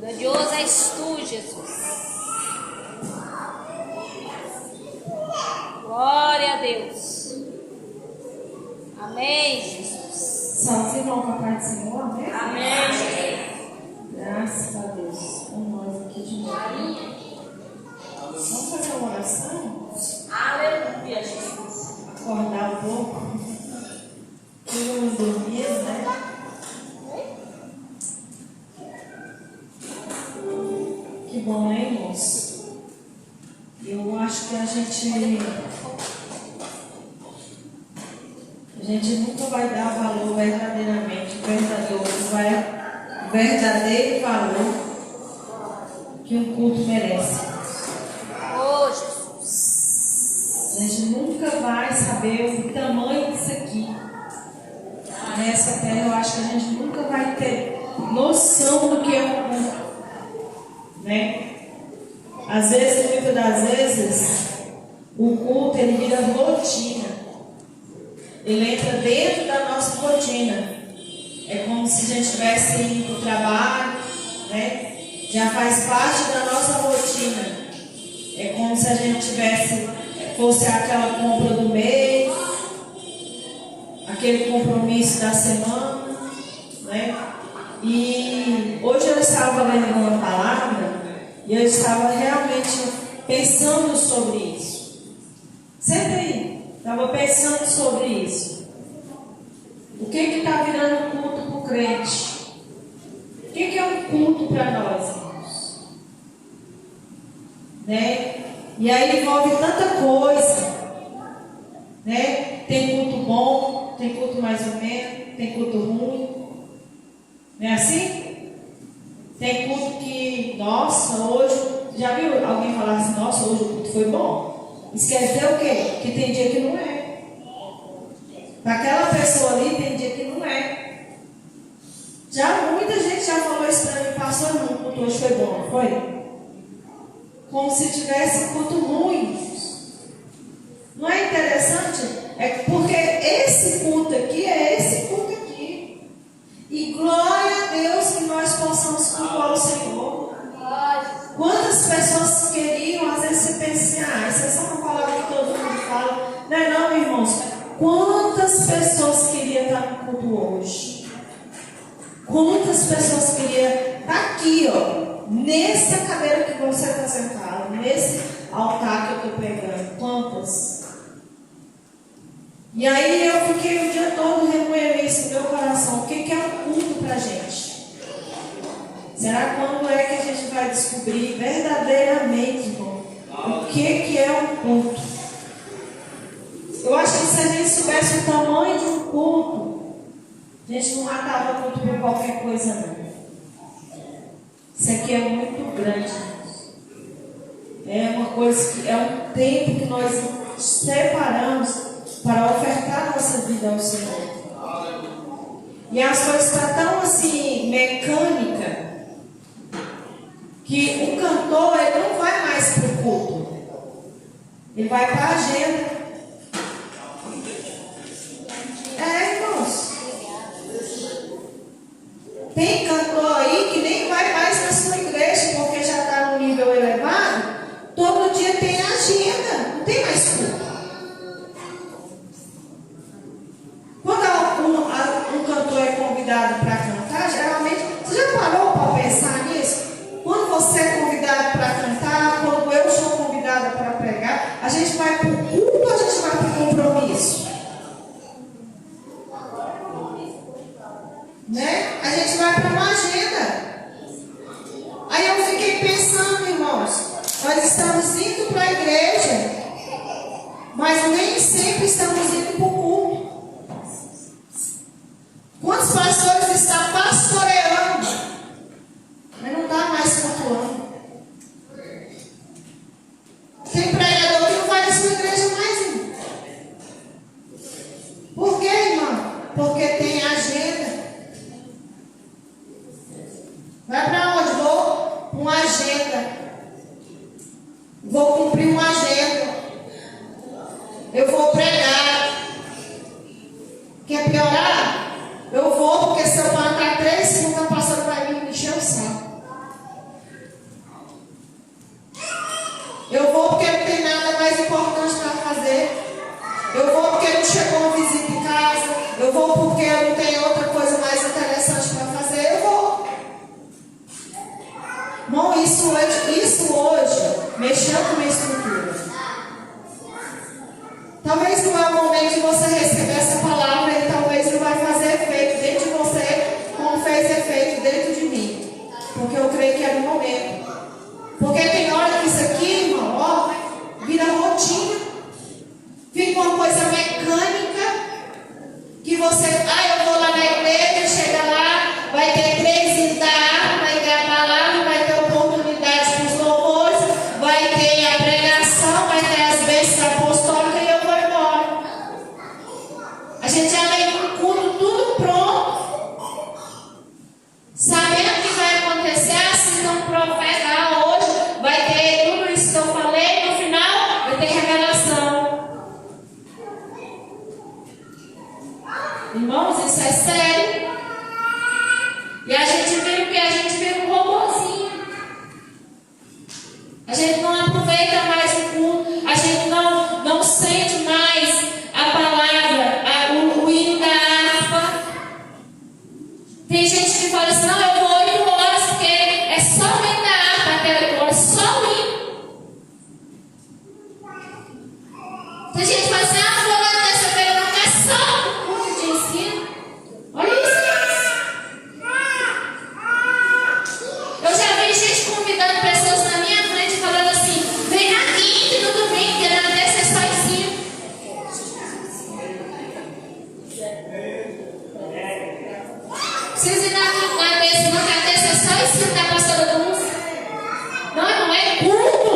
Grandioso és tu, Jesus. Glória a Deus. Amém, Jesus. Salve, irmão, com a paz do Senhor, amém? Amém. Graças a Deus. Vamos nós aqui de novo. Vamos fazer uma oração? Aleluia, Jesus. Acordar um pouco. Vamos dormir, né? Que bom, né, irmãos? Eu acho que a gente nunca vai dar valor verdadeiramente, verdadeiro valor que um culto merece. Oh, Jesus. A gente nunca vai saber o tamanho disso aqui. Nessa terra eu acho que a gente nunca vai ter noção do que é um culto. Né? Às vezes, muitas das vezes, o culto ele vira rotina. Ele entra dentro da nossa rotina. É como se a gente estivesse indo para o trabalho, né? Já faz parte da nossa rotina. É como se a gente fosse aquela compra do mês, aquele compromisso da semana, né? E hoje eu estava lendo uma palavra e eu estava realmente pensando sobre isso. Senta aí, estava pensando sobre isso. O que está virando culto para o crente? O que é um culto para nós, irmãos? Né? E aí envolve tanta coisa. Né? Tem culto bom, tem culto mais ou menos, tem culto ruim. Não é assim? Tem culto que, nossa, hoje, já viu alguém falar assim, nossa, hoje o culto foi bom? Isso quer dizer o quê? Que tem dia que não é. Para aquela pessoa ali, tem dia que não é. Muita gente já falou isso para mim, pastor, não, o culto hoje foi bom, não foi? Como se tivesse culto ruim. Não é interessante? É porque esse culto aqui é esse culto aqui. E glória a Deus que nós possamos cultuar o Senhor. Quantas pessoas queriam, às vezes você pensa assim, isso é só uma palavra que todo mundo fala. Não é não, irmãos? Quantas pessoas queriam estar no culto hoje? Quantas pessoas queriam estar aqui, ó, nessa cadeira que você está sentado, nesse altar que eu estou pegando? Quantas? E aí eu fiquei o dia todo remoendo isso no meu coração. O que é um culto para a gente? Será quando é que a gente vai descobrir verdadeiramente, irmão, o que é um culto? Eu acho que se a gente soubesse o tamanho de um culto, a gente não matava culto por qualquer coisa, não. Isso aqui é muito grande. É uma coisa que é um tempo que nós separamos para ofertar nossa vida ao Senhor. E as coisas estão tão assim, mecânica, que o cantor ele não vai mais para o culto. Ele vai para a agenda. Irmãos. Tem cantor aí que nem vai mais na sua igreja, porque já está no nível elevado. Todo dia tem agenda, não tem mais culto. Quando um cantor é convidado para cantar, geralmente, você já parou para pensar nisso? Quando você é convidado para cantar, quando eu sou convidada para pregar, a gente vai para o culto ou a gente vai para o compromisso? Né? A gente vai para uma agenda. Aí eu fiquei pensando, irmãos, nós estamos indo para a igreja, mas nem sempre estamos indo para o culto. Quantos pastores estão pastoreando, mas não está mais cultuando? Tem pregador que não vai na sua igreja mais, irmão. Por quê, irmão? Porque tem agenda. Vai para onde? Vou para uma agenda. Vou cumprir uma agenda. Eu vou pregar. Quer piorar? Eu vou, porque se eu plantar 3, se não está passando, vai vir me encher o saco. isso hoje mexeu com a minha estrutura. Talvez não é o momento de você receber essa palavra e talvez não vai fazer efeito dentro de você como fez efeito dentro de mim. Porque eu creio que é no momento. Porque tem hora que isso aqui, irmão, ó, vira rotina. Fica uma coisa mecânica. Que você, eu vou lá na igreja, chega lá, vai ter 3 itens da arma, vai ter a palavra, vai ter oportunidade para os louvores, vai ter a pregação, vai ter as bênçãos apostólicas e eu vou embora. A gente já vem com o culto tudo pronto, sabendo o que vai acontecer, assim como o profeta hoje, vai ter tudo isso que eu falei, no final vai ter revelação. Irmãos, isso é sério. E a gente vira o que? A gente vira um robôzinho. A gente não aproveita mais o culto. A gente não sente mais a palavra, o hino da harpa. Tem gente que fala assim, não, eu vou 8 horas porque é só o hino da harpa até 8 horas, só o hino. Tem gente que fala assim, não vou lá terça-feira, não, é só o culto de ensino. Olha isso. Eu já vi gente convidando pessoas na minha frente falando assim, vem na quinta e no domingo, que na terça é só ensino. Precisa ir na terça, não, que a terça é só ensino da pastora Dulce. Não é culto.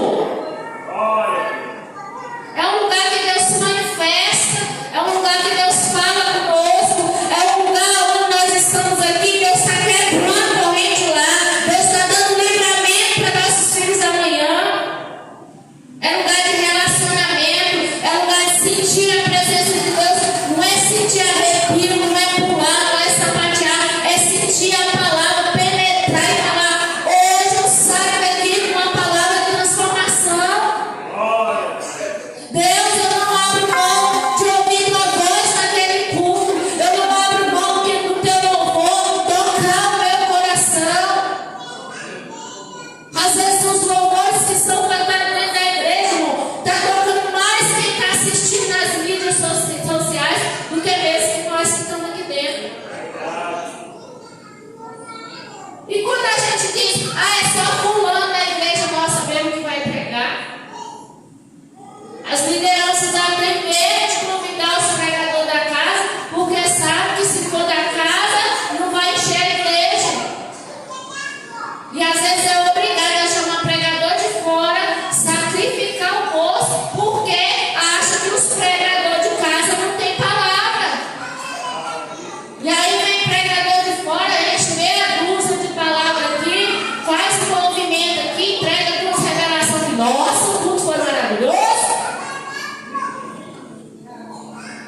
É um lugar que Deus se manifesta, é um lugar que Deus fala conosco, é um lugar onde nós estamos aqui, Deus está quebrando a corrente lá, Deus está dando livramento para nossos filhos amanhã. É lugar de relacionamento, é lugar de sentir a presença de Deus, não é sentir arrepio, não é pular, não é sapatear, é sentir a palavra, penetrar e falar, hoje eu saio daqui com uma palavra de transformação. Deus, eu não abro mão de ouvir tua voz naquele culto. Eu não abro mão de no teu louvor tocar o meu coração. Às vezes os louvores que estão cantando dentro da igreja, irmão, está tocando mais quem está assistindo nas mídias sociais do que mesmo que nós que estamos aqui dentro. E quando a gente diz, é só fulano na igreja, nós sabemos que vai pregar. As lideranças abrem medo de convidar os pregadores da casa, porque sabem que se for da casa, não vai encher a igreja. E às vezes é obrigado a chamar pregador de fora, sacrificar o bolso, porque acha que os pregadores de casa não têm palavra. E aí vem pregador de fora, enche meia dúzia de palavra aqui, faz um movimento aqui, entrega duas revelações de nossa, o culto foi maravilhoso.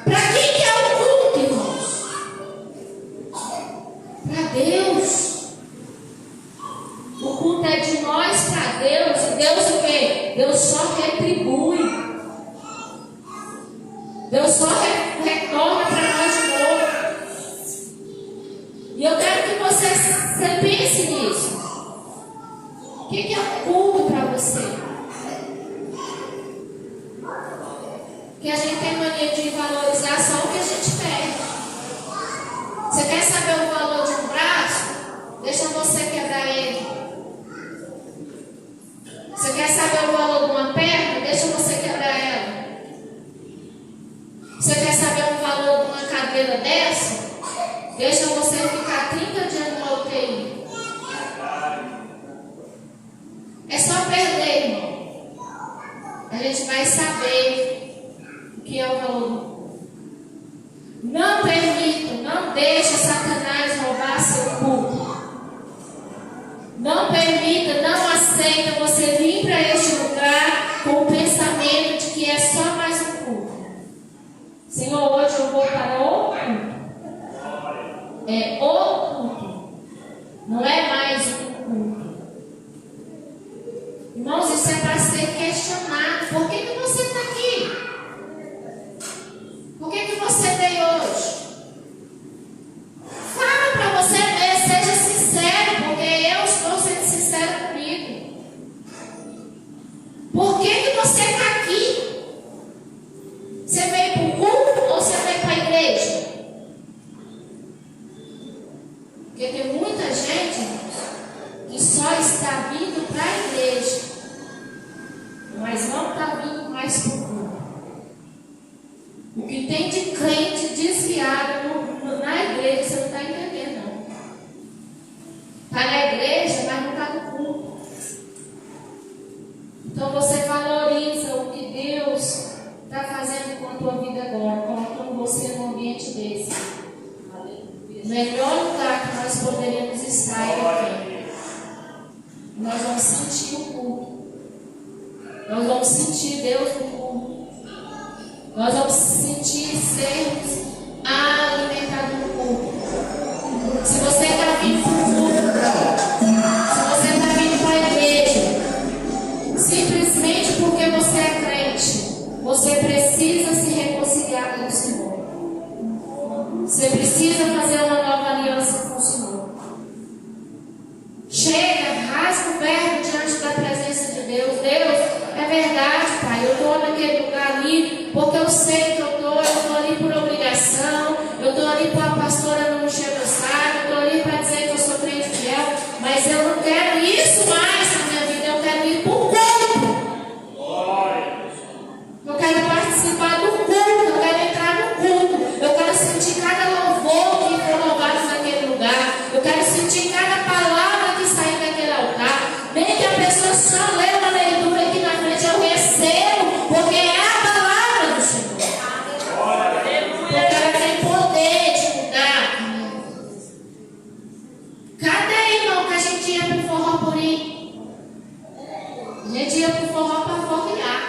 Para quem que é o culto, irmãos? Para Deus. O culto é de nós para Deus. E Deus o quê? Deus só retribui. Deus só retorna para nós de novo. E eu quero que você pense nisso. O que é um culto para você? Que a gente tem mania de valorizar só o que a gente perde. Você quer saber o valor de um braço? Deixa você quebrar ele. Você quer saber o valor de uma perna? Deixa você quebrar ela. Você quer saber o valor de uma cadeira dessa? Deixa você ficar 30 dias no UTI. É só perder, irmão. A gente vai saber o que é o valor do culto. Não permita, não deixe Satanás roubar seu culto. Não permita, não aceita você vir para este lugar com o pensamento de que é só mais um culto. Senhor, hoje eu vou para o culto. É o culto. Não é mais um culto. Irmãos, isso é para ser questionado. Por que você está aqui? Por que você veio hoje? Fala para você mesmo, seja sincero, porque eu estou sendo sincero comigo. você está aqui? Você veio para o culto ou você veio para a igreja? Porque tem muita gente, irmãos, que só está vindo para a igreja, mas não está vindo mais para o culto. O que tem de crente desviado na igreja, você não está entendendo, não. Está na igreja, mas não está no culto. Então você valoriza o que Deus está fazendo com a tua vida agora, colocando você num ambiente desse. O melhor lugar que nós poderíamos estar é aqui. Nós vamos sentir o culto. Nós vamos sentir Deus no culto. Nós vamos sentir sermos alimentados no culto. Se você está vindo para o culto, se você está vindo para a igreja, simplesmente porque você é crente, você precisa se reconciliar com o Senhor. Você precisa fazer uma nova aliança com o Senhor. Chega, rasga o verbo diante da presença de Deus. Deus, é verdade, Pai, eu estou naquele lugar ali porque eu sei que eu estou ali por obrigação, eu estou ali para a pastora não me encher meu saco, eu estou ali para dizer que eu sou crente fiel, mas eu não quero isso mais na minha vida, eu quero ir para o culto. Eu quero participar do culto, eu quero entrar no culto, eu quero sentir cada louvor que for louvado naquele lugar, eu quero sentir cada palavra que sair daquele altar, nem que a pessoa só lê uma leitura aqui na frente, eu recebo, porque é a palavra do Senhor. Porque ela tem poder de mudar. Cadê, irmão, que a gente ia pro forró por ir? A gente ia pro forró para forrear.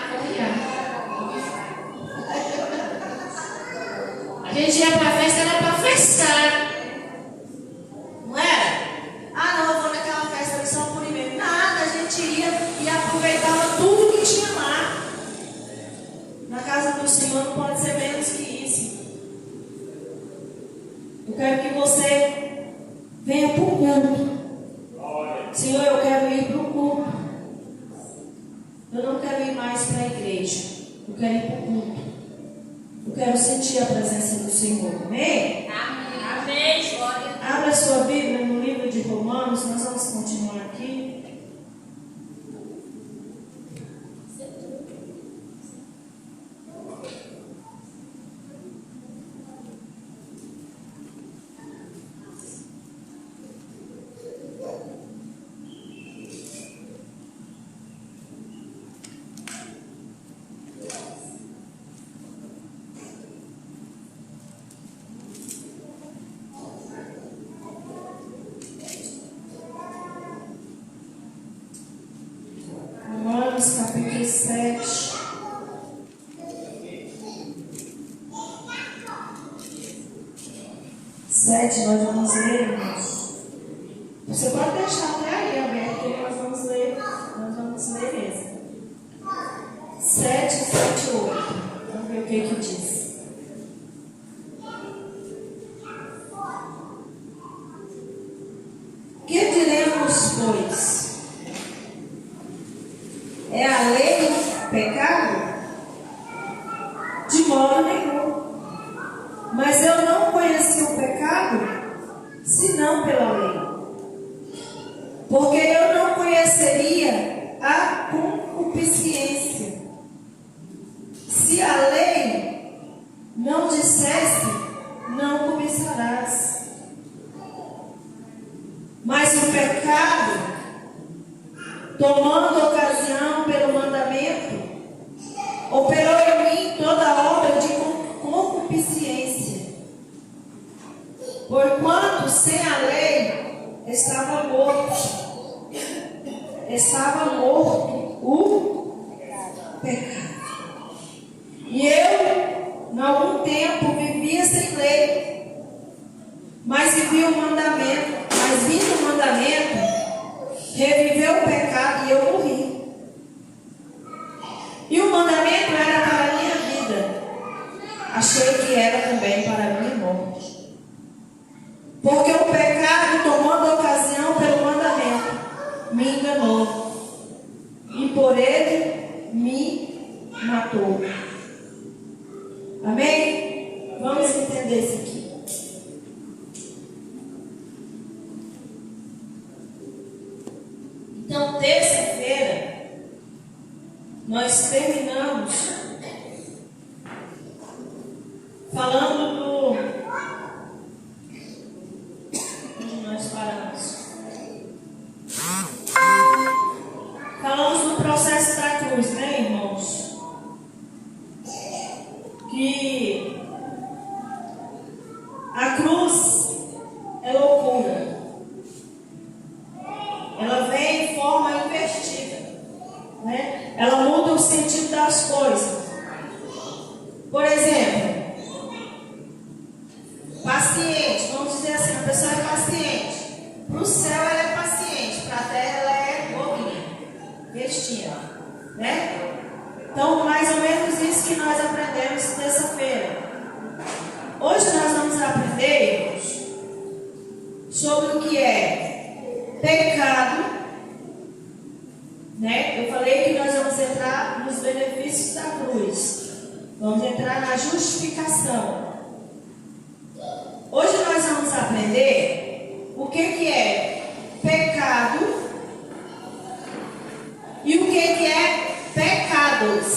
A gente ia pra festa, era pra festar. Não era? Ah, não, eu vou naquela festa ali só por ir mesmo. Nada, a gente ia e aproveitava tudo que tinha lá. Na casa do Senhor não pode ser menos que isso. Eu quero que você venha para o culto. Senhor, eu quero ir para o culto. Eu não quero ir mais para a igreja. Eu quero ir para o culto. Eu quero sentir a presença do Senhor. Amém? Amém. Glória. Abra sua Bíblia no livro de Romanos. Nós vamos continuar aqui. Romanos capítulo 7. Nós vamos ler, irmãos. Você pode deixar até aí aberto, que nós vamos ler mesmo. 7, 8. Vamos ver o que diz. Que diremos, pois? É a lei pecado? De modo nenhum. Mas eu não conheci o pecado, senão pela lei. Porque eu não conheceria a concupiscência, se a lei não dissesse, não cobiçarás. Mas o pecado, tomando ocasião pelo mandamento, operou em mim toda obra de concupiscência. Porquanto sem a lei estava morto o pecado. E eu, em algum tempo, vivia sem lei, mas vindo o mandamento, reviveu o pecado e eu morri. E o mandamento era para a minha vida, achei que era também para a minha morte. Porque o pecado, tomando ocasião pelo mandamento, me enganou, e por ele me Então, terça-feira, nós terminamos falando do... Onde nós paramos? Falamos do processo da cruz, né, irmãos? Que a cruz é loucura. Ela vem em forma invertida, né? Ela muda o sentido das coisas. Por exemplo, paciente, vamos dizer assim, a pessoa é paciente. Para o céu ela é paciente, para a terra ela é bobinha, bestinha, né? Então, mais ou menos isso que nós aprendemos terça-feira. Hoje nós vamos aprender sobre o que é pecado, né? Eu falei que nós vamos entrar nos benefícios da cruz. Vamos entrar na justificação. Hoje nós vamos aprender o que é pecado e o que é pecados.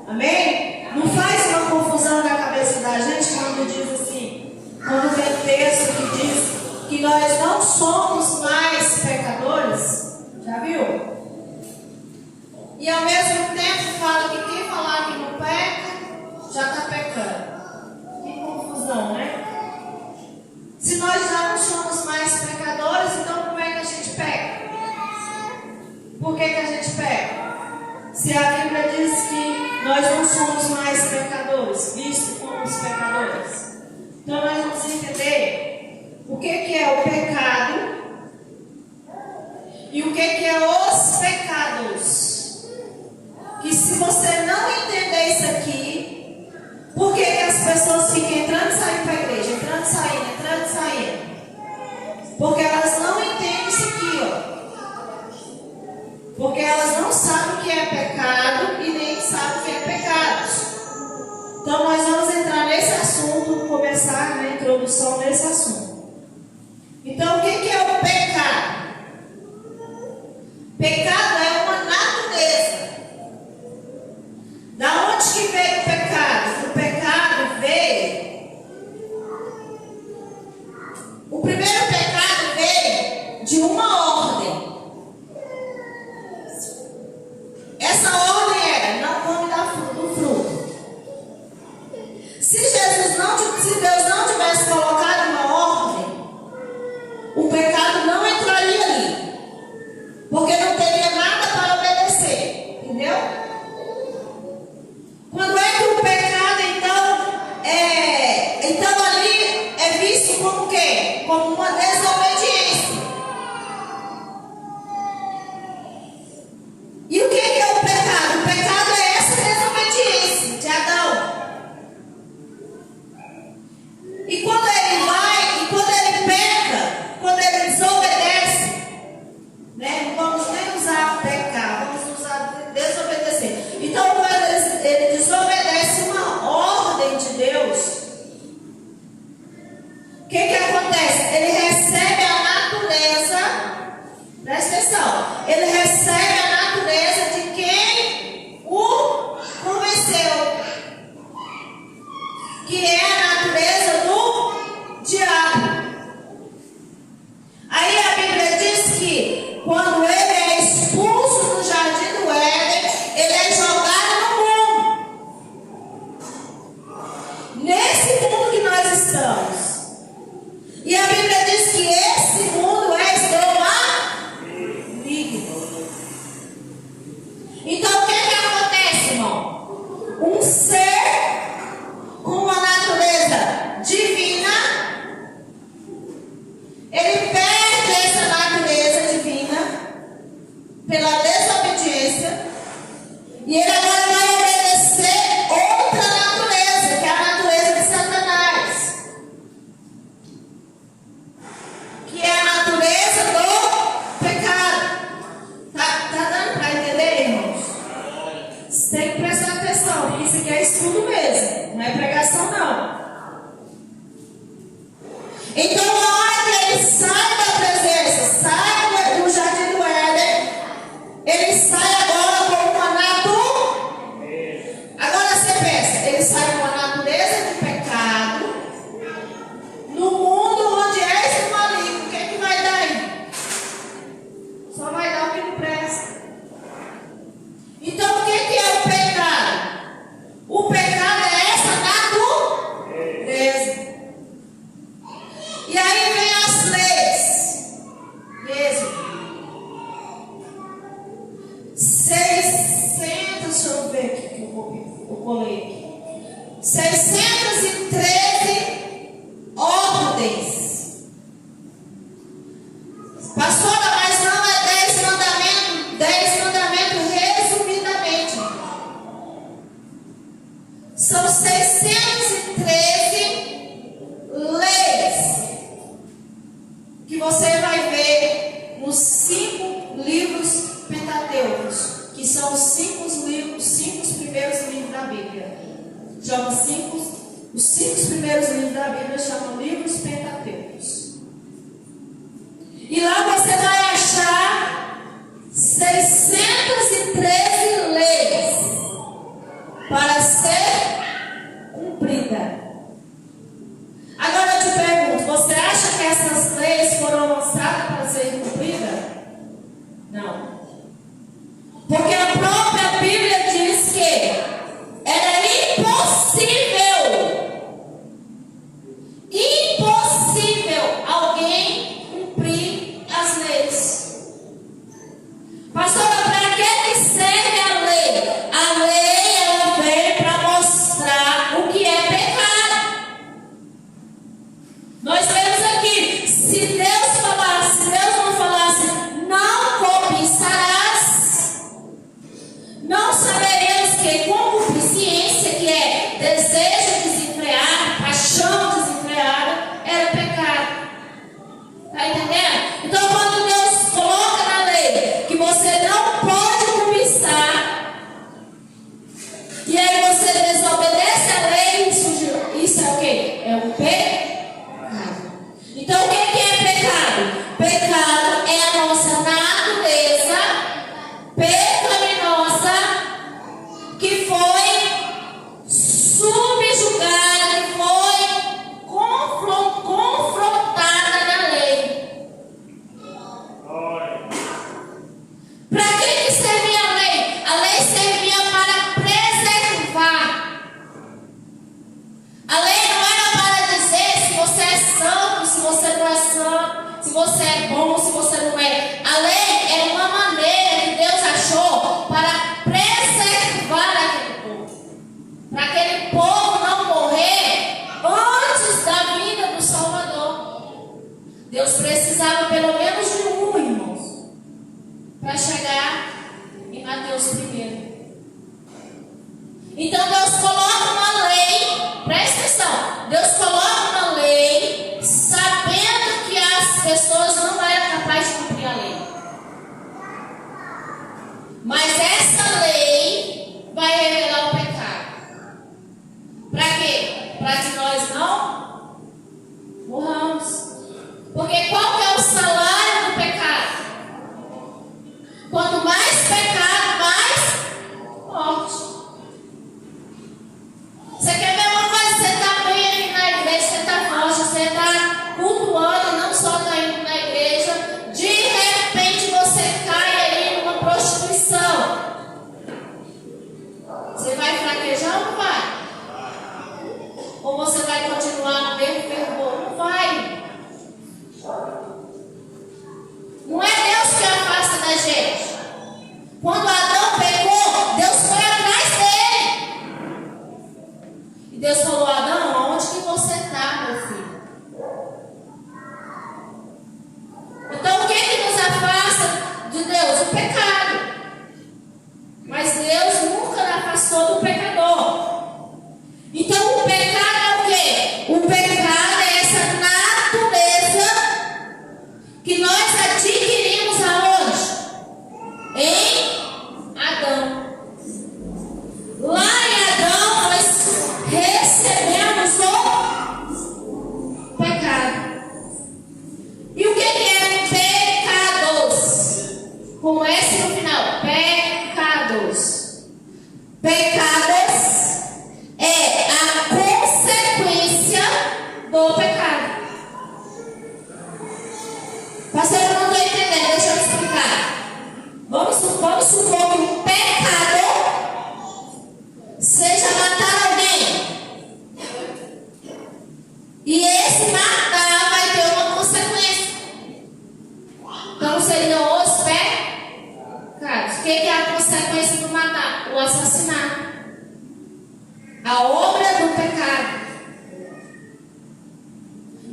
Amém? Não faz uma confusão na cabeça da gente quando diz assim, quando tem texto que diz que nós não somos mais pecadores. Já viu? E ao mesmo tempo fala que quem falar que não peca, já está pecando. Que confusão, né? Se nós já não somos mais pecadores, então como é que a gente peca? Por que a gente peca? Se a Bíblia diz que nós não somos mais pecadores, vistos como os pecadores. Então nós vamos entender o que é o pecado e o que é os pecados. Que se você não entender isso aqui, por que as pessoas ficam entrando e saindo para a igreja? Entrando e saindo. Porque elas não entendem isso aqui, ó. Porque elas não sabem o que é pecado e nem sabem o que é pecado. Então nós vamos entrar nesse assunto, começar a introdução nesse assunto. Então o que é o pecado? Pecado é uma natureza. Da onde que veio o pecado? O pecado veio. O primeiro pecado veio de uma ordem. Essa ordem era: não come do fruto. Se Deus não tivesse colocado uma ordem, o pecado não entraria ali, porque não teria nada para obedecer, entendeu? Quando é que o pecado então ali é visto como o quê? Como uma desobediência. E o que é o pecado? O pecado é essa desobediência de Adão. E quando ele peca, quando ele desobedece, né? Não vamos nem usar pecar, vamos usar desobedecer. Então, quando ele desobedece uma ordem de Deus, o que acontece? Ele recebe a natureza, presta atenção, ele recebe a natureza de quem o convenceu, que é a natureza do diabo. Aí a Bíblia diz que quando ele é expulso do jardim do Éden, ele é jogado no mundo. Nesse mundo que nós estamos. E a Bíblia diz que esse mundo é maligno. Então o que acontece, irmão? Um ser com uma natureza divina, ele perde essa natureza divina pela desobediência, e ele agora vai obedecer outra natureza, que é a natureza de Satanás, que é a natureza do pecado. Tá dando para entender, irmãos? Você tem que prestar atenção, porque isso aqui é estudo mesmo, não é pregação não. Então, a hora que ele sai da presença, sai que você vai ver nos 5 livros pentateucos, que são os 5 primeiros livros da Bíblia. Os 5 primeiros livros da Bíblia chamam livros pentateucos. E lá você vai achar 613 leis para ser cumprida. Agora eu te pergunto, você acha que essas leis foram lançadas para ser cumpridas? Não. Porque a própria Bíblia diz que era impossível alguém cumprir as leis. Pastora, para que serve a lei? A lei, ela vem para mostrar o que é pecado. Nós vemos aqui, se Deus não falasse, não cobiçarás, não saberemos que concupiscência, que é desejo desenfreado, paixão desenfreada, era pecado. Está entendendo? Então, quando Deus coloca na lei que você não pode cobiçar, e aí você desobedece a lei, isso é o quê? É o pecado. Então, o que é pecado? Pecado é a nossa natureza pecaminosa que foi subjugada, que foi confrontada na lei. Para que servia a lei? A lei servia para preservar. A lei não era para dizer se você é santo, se você não é santo, se você é bom, se você não é. A lei era uma maneira que Deus achou para preservar aquele povo. Para aquele povo não morrer antes da vinda do Salvador. Deus precisava pelo menos de um, irmãos, para chegar em Mateus 1. Então Deus coloca uma lei, presta atenção, Deus coloca uma lei sabendo que as pessoas não eram capazes de cumprir a lei. Mas essa lei vai revelar o pecado. Para quê? Para que nós não morramos. Porque qual que é o salário do pecado? Quanto mais pecado, mais morte. Você quer ver uma coisa? Você está bem aqui na igreja, você está forte, você está cultuando, não só está indo na igreja. De repente você cai aí numa prostituição. Você vai fraquejar ou não vai? Ou você vai continuar no mesmo fervor? Não vai. Não é Deus que afasta da gente. Quando Adão pecou, Deus foi atrás dele. E Deus falou: Adão, aonde que você está, meu filho? Então o que nos afasta de Deus? O pecado. Mas Deus nunca afastou do pecador. Então o pecado é o quê? O pecado é essa natureza que nós adquirimos aonde? Em Adão. Lá em Adão nós recebemos o pecado. E o que é pecados? Com S no final. Pecados. Pecados é a consequência do pecado. Pastor, eu não estou entendendo, deixa eu explicar. Vamos supor que um pecado seja matar alguém. E esse matar vai ter uma consequência. Então seriam os pecados. O que é a consequência do matar? O assassinato. A obra do pecado.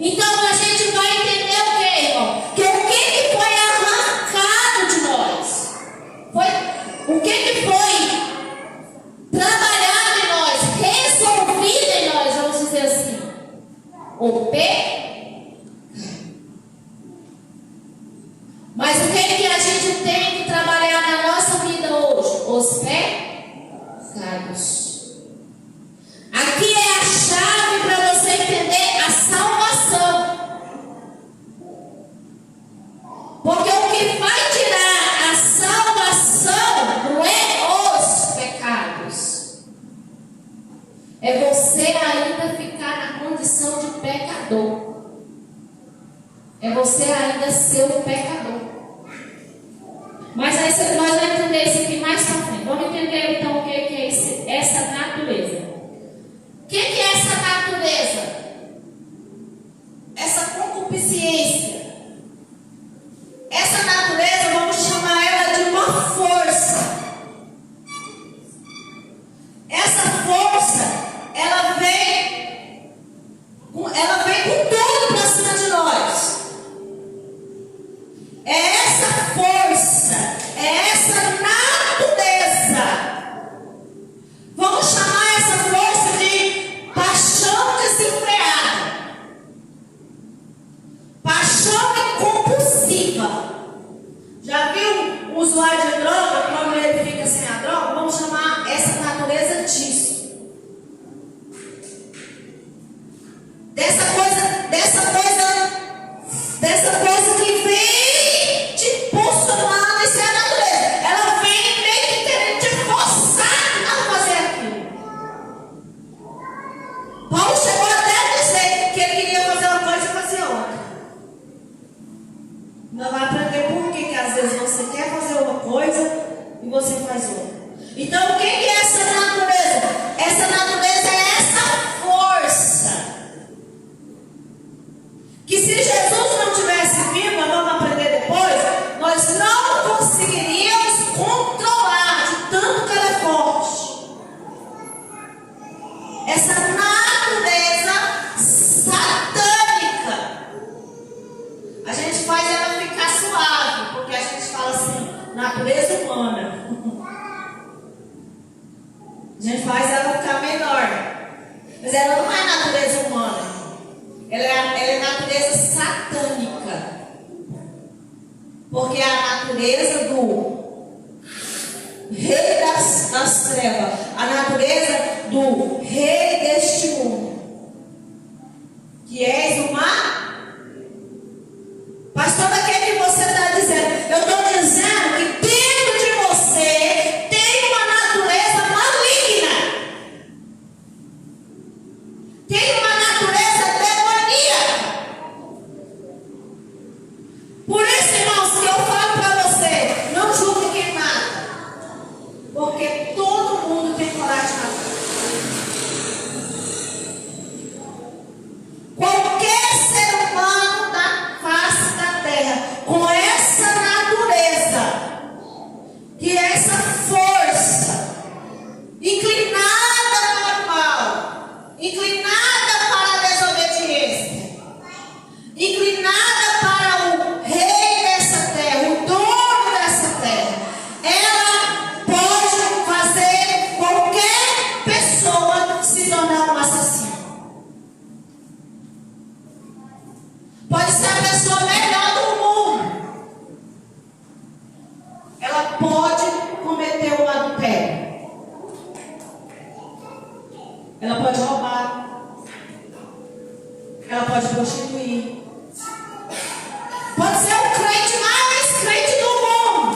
Então a gente vai entender o que, irmão? Que o que foi arrancado de nós? O que foi trabalhado em nós, resolvido em nós, vamos dizer assim? O pecado. os pecados. Aqui é a chave para você entender a salvação. Porque o que vai tirar a salvação não é os pecados. É você ainda ficar na condição de pecador. É você ainda ser um pecador. Mas aí nós vamos entender isso aqui mais para frente. Vamos entender então o que é essa natureza. O que é essa natureza? Essa concupiscência. Essa natureza, vamos chamar ela de uma força. Essa força, ela vem com tudo para cima de nós. É essa força, é essa natureza. Vamos chamar essa força de paixão desenfreada. Paixão compulsiva. Já viu um usuário de droga, quando ele fica sem a droga? Vamos chamar essa natureza disso. Dessa coisa que vem te impulsionando, isso é a natureza. Ela vem meio que querendo te forçar a fazer aquilo. Paulo chegou até a dizer que ele queria fazer uma coisa e fazer outra. Não vai aprender por que às vezes você quer fazer uma coisa e você faz outra. Então, o que é essa natureza? Essa natureza é essa força. Que se Jesus não tivesse vivo, nós vamos aprender depois, nós não conseguiríamos controlar de tanto que ela é forte. Essa natureza satânica. A gente faz ela ficar suave, porque a gente fala assim, natureza humana. A gente faz ela ficar menor. Mas ela não é natureza humana. Ela é natureza satânica. Porque é a natureza do rei das trevas. A natureza do rei deste mundo. Que és uma... Pastor, o que você está dizendo? Eu estou dizendo que dentro de você tem uma natureza maligna. Tem uma natureza demoníaca. Por isso, irmãos, que eu falo para você, não julgue quem mata. Porque todo mundo tem coragem de matar. Qualquer ser humano da face da terra, com essa natureza, que é essa força, inclinada para o mal, inclinada para a desobediência, inclinada para o rei dessa terra, o dono dessa terra, ela pode fazer qualquer pessoa se tornar um assassino. Pode ser a pessoa melhor do mundo. Ela pode cometer um adultério. Ela pode roubar. Ela pode prostituir. Pode ser o crente mais crente do mundo.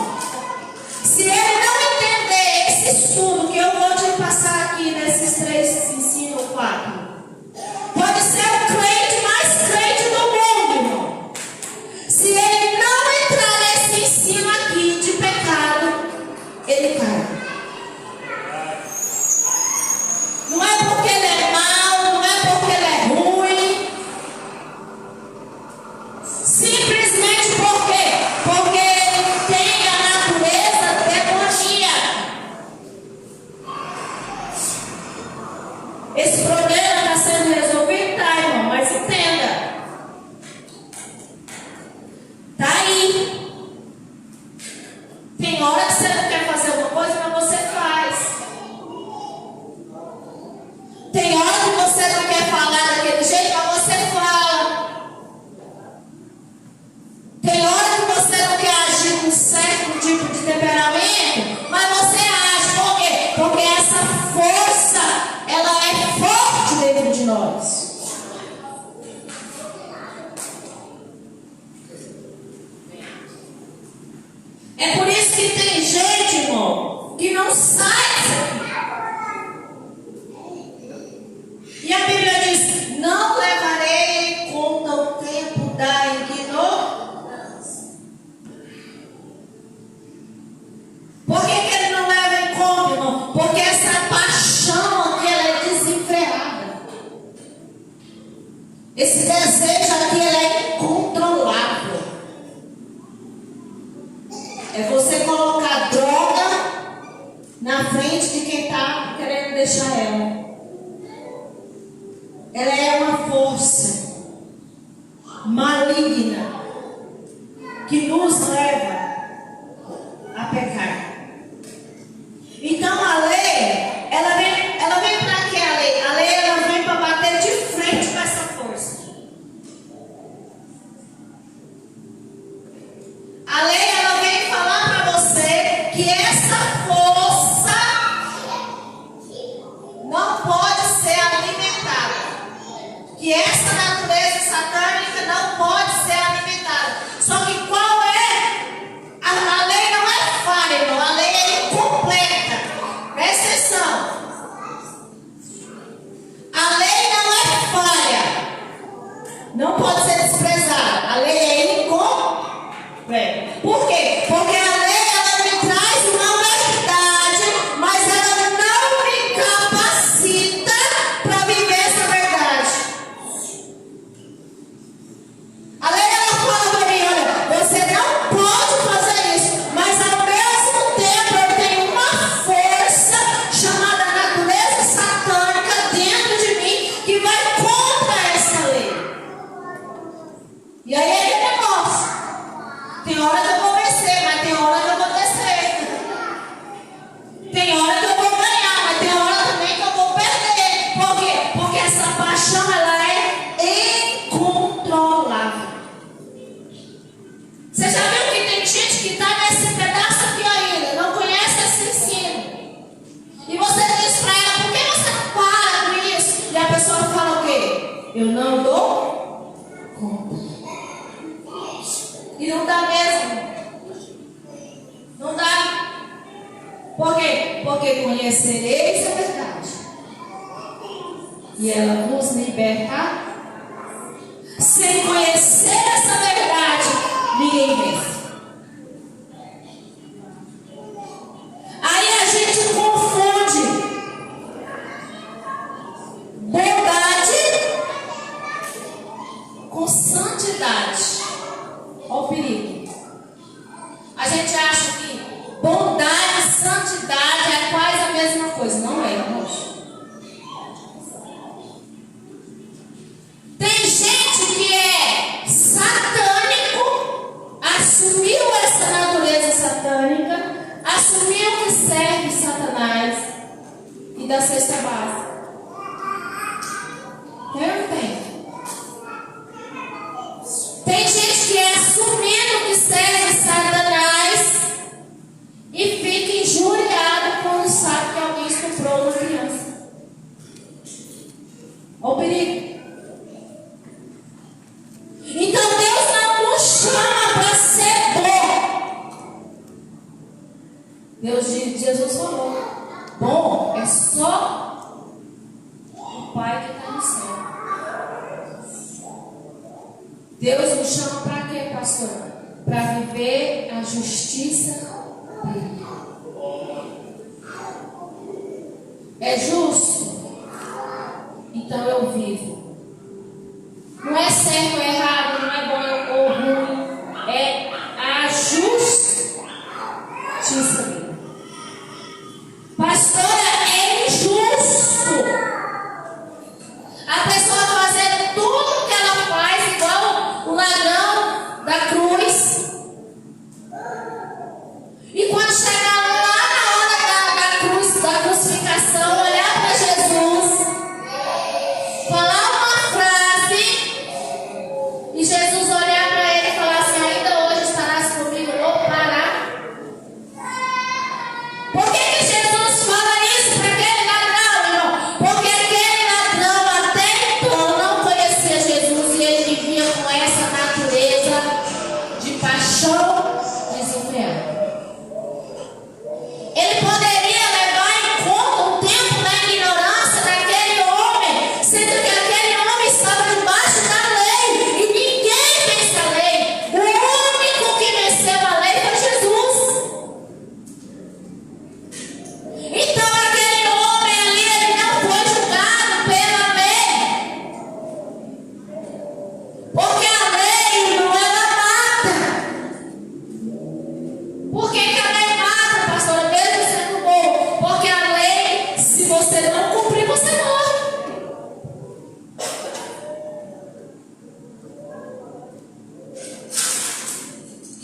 Se ele não entender esse estudo que eu vou te passar aqui nesses 3 ensinos ou 4, pode ser o crente mais crente do mundo, irmão. Se ele não entrar nesse ensino aqui de pecado, ele cai. Não é porque ele é mau, não é porque ele é ruim. Simplesmente que não sai disso aqui. E a Bíblia diz: não levarei em conta o tempo da ignorância. Por que ele não leva em conta, irmão? Porque essa paixão aqui, ela é desenfreada. Esse desejo aqui, ele é incontrolável. É você colocar droga na frente de quem está querendo deixar ela. Ela é uma força maligna que nos leva a pecar. Então a lei, ela vem para quê? A lei ela vem para bater de frente com essa força. A lei ela vem falar para você que essa força não pode ser alimentada. Que essa natureza satânica não pode ser alimentada. Só que qual é? A lei não é falha, irmão. A lei é incompleta. Presta atenção. A lei não é falha. Não pode ser desprezada. A lei é incompleta. Por quê? Porque a lei ela me traz uma verdade, mas ela não me capacita para viver essa verdade. A lei ela fala para mim: olha, você não pode fazer isso, mas ao mesmo tempo eu tenho uma força chamada natureza satânica dentro de mim que vai contra essa lei. E aí é que negócio. Tem hora que eu vou vencer, mas tem hora que eu vou descer. Tem hora que eu vou ganhar, mas tem hora também que eu vou perder. Por quê? Porque essa paixão ela é incontrolável. Você já viu que tem gente que está nesse pedaço aqui ainda, não conhece esse ensino. E você diz para ela: por que você não para com isso? E a pessoa fala o quê? Eu não dou conta. E não dá mesmo. Não dá. Por quê? Porque conhecereis a verdade. E ela vos liberta. Sem conhecer essa verdade, ninguém vence. Aí a gente confunde bondade com santidade. Olha o perigo. A gente acha que bondade e santidade é quase a mesma coisa. Não é, irmãos. Tem gente que é satânico, assumiu essa natureza satânica, assumiu que serve Satanás e da cesta básica. Tem ou não tem? Tem gente que é assumindo que serve Satanás e fica injuriado quando sabe que alguém estuprou uma criança. Olha o perigo. Então Deus não nos chama para ser bom. Jesus falou: bom é só o Pai que está no céu. Deus nos chama para quê, pastor? Para viver a justiça dele. É justo? Então eu vivo. Não é certo ou errado, não é bom ou ruim. É a justiça dele. Pastora, é injusto a pessoa fazer tudo que ela faz igual o ladrão da cruz. E quando chegar lá na hora da cruz, da crucificação, olhar para Jesus, falar uma frase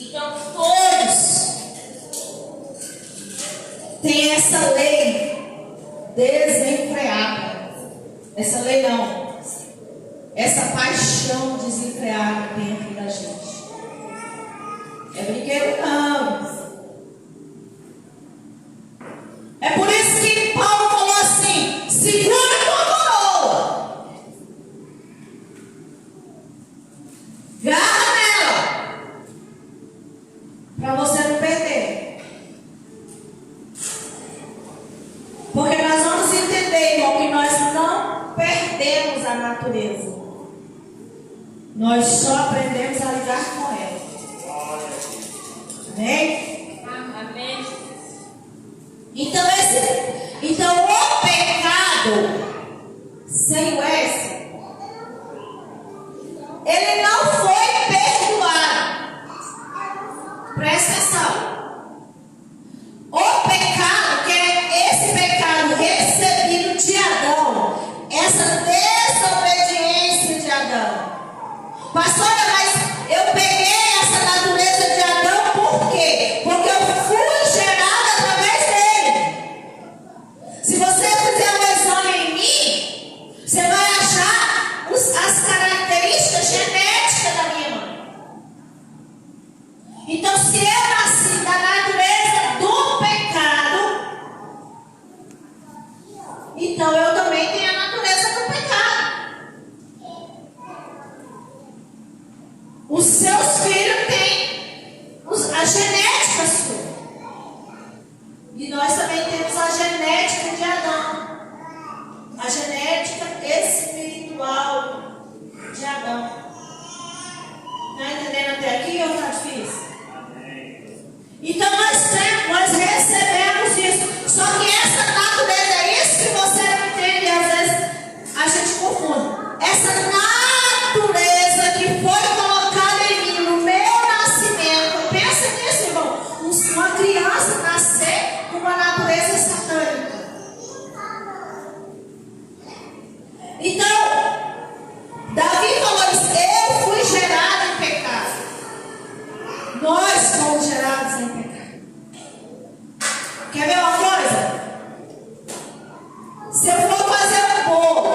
Então todos têm essa lei desenfreada. Essa lei não. Essa paixão desenfreada dentro da gente. É brinquedo não. É por isso que Paulo falou assim: segura a tua coroa, garra nela, para você não perder. Porque nós vamos entender, irmão, que nós não perdemos a natureza. Nós só aprendemos a lidar com ela. Amém? Amém. Então o pecado sem o S, ele não foi perdoado. Presta atenção. O pecado, que é esse pecado recebido de Adão, essa desobediência de Adão. Pastora, mas eu peguei essa natureza de Adão por quê? Porque eu fui gerada através dele. Se você fizer um exame em mim, você vai achar as características genéticas da minha mãe. Então, se eu nasci da natureza do pecado, então eu também tenho a natureza do pecado. Os seus filhos têm a genética sua. E nós também temos a genética de Adão. A genética espiritual de Adão. Está entendendo até aqui ou está difícil? Então nós recebemos isso. Só que essa natureza é isso que você não entende. E às vezes a gente confunde. Essa natureza que foi colocada em mim no meu nascimento. Pensa nisso, irmão. Uma criança nascer com uma natureza satânica. Então, Davi falou isso. Eu fui gerado em pecado. Nós somos gerados em pecado. Quer ver uma coisa? Se eu for fazer um bolo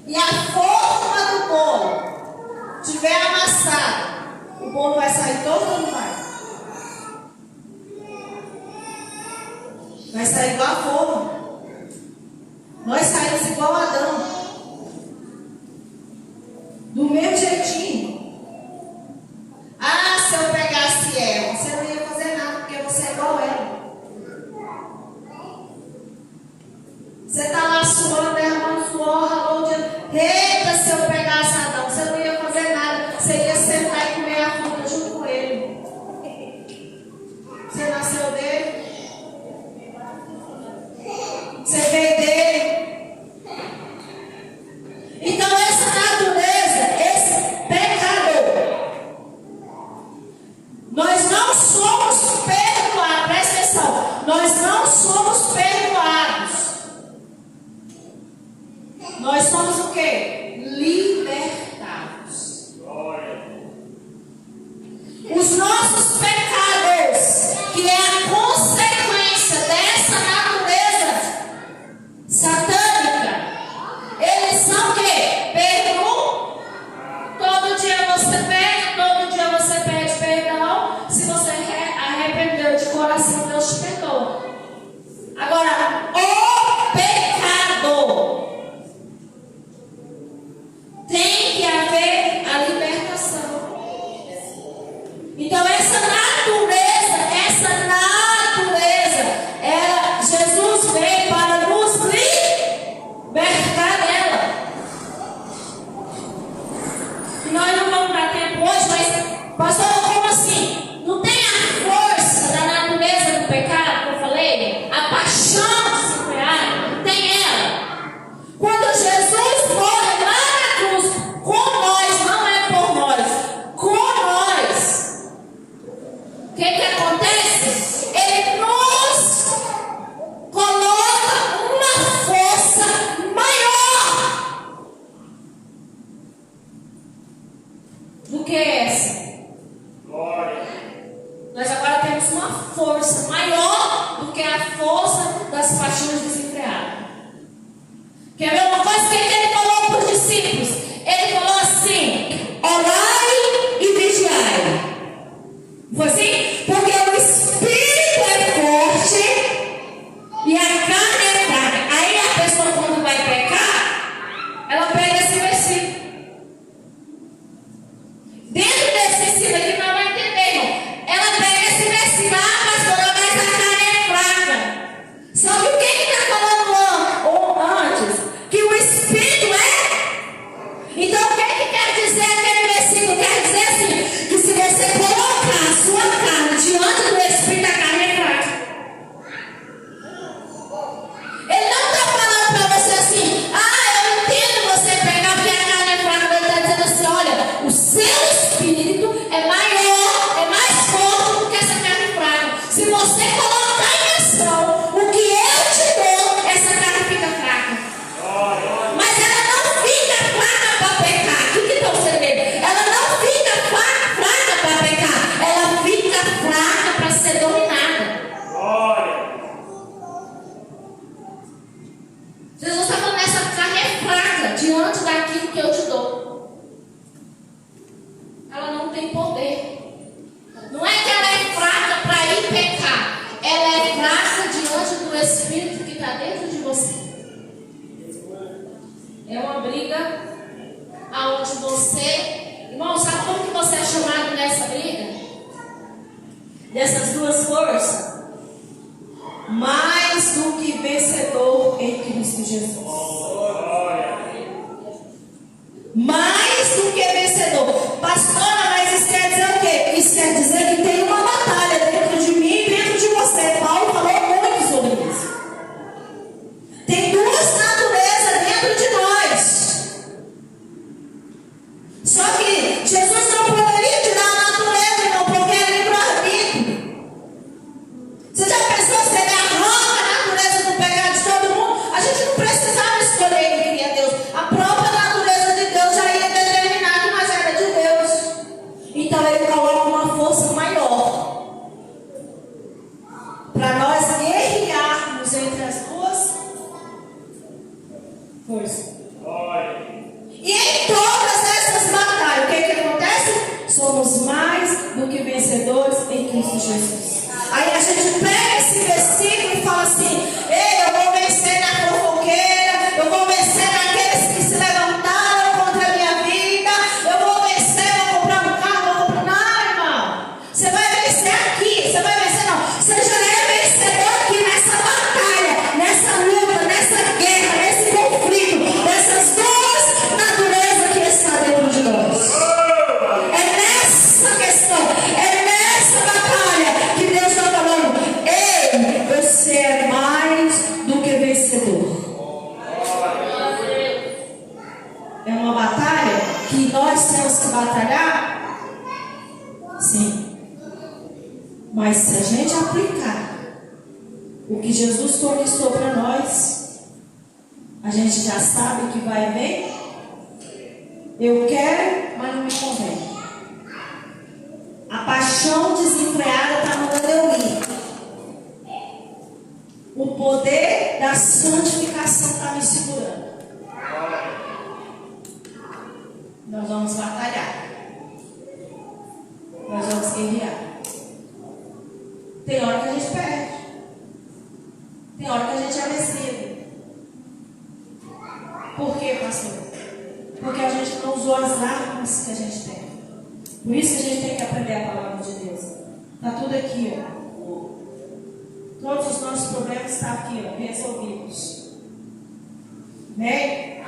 e a forma do bolo estiver amassada, o bolo vai sair todo ou não vai? Vai sair igual a forma. Nós saímos igual a Adão. Do mesmo jeitinho. Ah, se eu pegasse ela, você não ia fazer nada, porque você é igual a ela. Você está lá suando, derramando suor, ralou de... Eita, se eu pegasse Adão, você não ia fazer nada. Você ia sentar e comer a fruta junto com ele. Você nasceu dele. Você veio dele. Então essa natureza, esse pecador, nós não somos perdoados. Presta atenção. Nós não somos perdoados. Nós somos o quê? Libertados. Os nossos pecados, que é a consequência dessa natureza satânica, eles são o quê? Perdoam. Todo dia você pede perdão. Se você arrependeu de coração, Deus te perdoa. Agora, o pecado, tem que haver a libertação. Então essa natureza, Jesus veio para nos libertar dela. E nós não vamos dar tempo hoje, mas pastor, como assim? Não tem a força da natureza do pecado que eu falei? A paixão desenfreada? Tem ela. Quando Jesus morre lá na cruz, com nós, não é por nós, com nós, o que acontece? Ele nos coloca uma força maior do que essa. paixões desenfreadas. Quer ver uma coisa que ele falou para os discípulos? Ele falou assim: orai e vigiai. Foi assim? Porque o espírito é forte e a carne é fraca. Aí a pessoa, quando vai pecar, ela pega esse versículo. Dentro desse ensino aqui, não vai entender, irmão. Ela pega esse versículo: ah, pastora, mas a carne é fraca. Só que o que está falando antes? Que o espírito é. Então, o que quer dizer aquele versículo? Quer dizer assim: que se você colocar a sua carne diante do espírito, a carne é fraca. Ele não está falando para você assim: ah, eu entendo você pegar porque a carne é fraca. Ele está dizendo assim: olha, o seu espírito é maior, é mais forte do que essa carne fraca. Se você colocar em ação o que eu te dou, essa carne fica fraca. Mas ela não fica fraca para pecar. O que está o segredo? Ela não fica fraca para pecar. Ela fica fraca para ser dominada. Jesus está falando: essa carne é fraca diante daquilo que eu te dou. Ela não tem poder. Não é que ela é fraca para ir pecar. Ela é fraca diante do Espírito que está dentro de você. É uma briga aonde você... Irmão, sabe como que você é chamado nessa briga? Dessas duas forças? Mais do que vencedor em Cristo Jesus. Mais do que vencedor. Pastora, mas isso quer dizer o quê? Isso quer dizer que tem uma batalha dentro de mim e dentro de você. Paulo falou muito sobre isso. Tem duas naturezas dentro de nós. Só que Jesus não poderia tirar a natureza, irmão, porque é livre-arbítrio. Você já pensou se ele arranca a natureza do pecado de todo mundo? A gente não precisava escolher quem queria Deus. A própria natureza de Deus já ia determinar que nós era de Deus. Então ele coloca uma força maior para nós guerrearmos entre as duas forças. E em todas essas batalhas, o que acontece? Somos mais do que vencedores em Cristo Jesus. Aí a gente pega esse versículo e fala assim: ei, eu vou vencer na fofoqueira, eu vou vencer naqueles que se levantaram contra a minha vida, eu vou vencer, vou comprar um carro, vou comprar... Não, irmão, você vai vencer aqui, você vai vencer não. Você já é vencedor aqui nessa batalha, nessa luta, nessa guerra, nesse conflito, dessas duas naturezas que está dentro de nós. É nessa questão, é nessa batalha que Deus está falando: ei, você é mais do que vencedor. É uma batalha que nós temos que batalhar? Sim. Mas se a gente aplicar o que Jesus conquistou para nós, a gente já sabe que vai bem. Eu quero, mas não me convém. A paixão desenfreada está mandando eu ir. O poder da santificação está me segurando. Nós vamos batalhar. Nós vamos guerrear. Tem hora que a gente perde. Tem hora que a gente é vencido. Por quê, pastor? Porque a gente não usou as armas que a gente tem. Por isso que a gente tem que aprender a palavra de Deus. Está tudo aqui, ó. Todos os nossos problemas estão aqui, ó, resolvidos. Amém?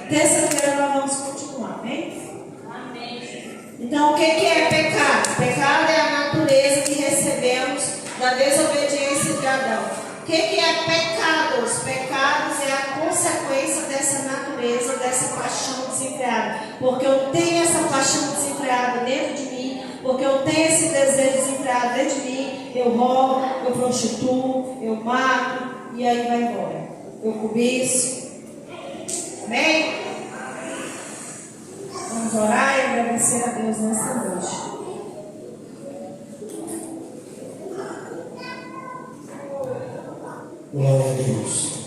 Terça-feira nós vamos continuar, amém? Amém. Então, o que é pecado? Pecado é a natureza que recebemos da desobediência de Adão. O que é pecado? Os pecados é a consequência dessa natureza, dessa paixão desenfreada. Porque eu tenho essa paixão desenfreada dentro de mim, porque eu tenho esse desejo desenfreado dentro de mim, eu roubo, eu prostituo, eu mato, e aí vai embora. Eu cobiço. Amém? Vamos orar e agradecer a Deus nessa noite. Glória a Deus.